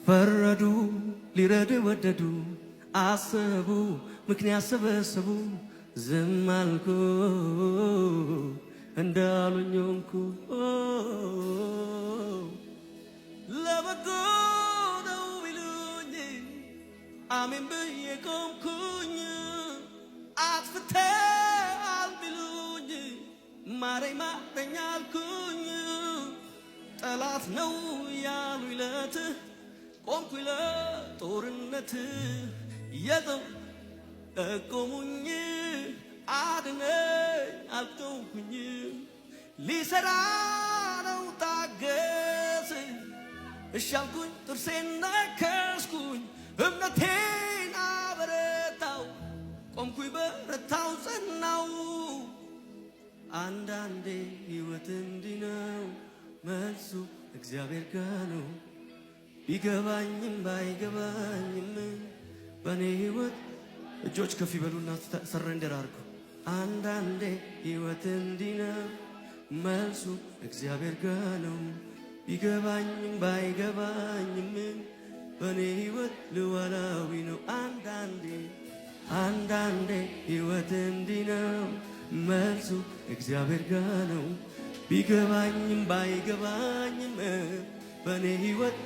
ፈረዱ ሊረዱ ወደዱ አሰቡ ምክንያት ሰበሰቡ ዝም አልኩ እንዳሉኝ ሆንኩ ለበጎ ነው ቢሉኝ አሜን ብዬ ቆምኩኝ አጥፍተሃል ቢሉኝ ማረኝ ማረኝ አልኩኝ ጠላት ነው ያሉ ይለት ቆምኩኝ ለጦርነት የጠው ጠቆሙኝ አድነኝ አልተውኩኝ ሊሰራ ነው ታገስ እሻልኩኝ ጥርሴን ነከስኩኝ እምነቴን አበረታው ቆምኩኝ በረታው ጸናው አንዳንዴ ሕይወት እንዲህ ነው መልሱ እግዚአብሔር ጋር ነው ቢገባኝም ባይገባኝም በኔ ሕይወት እጆች ከፍ ይበሉና ሰረንደር አድርጉ አንዳንዴ ሕይወት እንዲህ ነው መልሱ እግዚአብሔር ጋር ነው ቢገባኝም ባይገባኝም በኔ ሕይወት ልዋላዊ ነው አንዳንዴ ሕይወት እንዲህ ነው መልሱ እግዚአብሔር ጋር ነው ቢገባኝም ባይገባኝም በኔ ሕይወት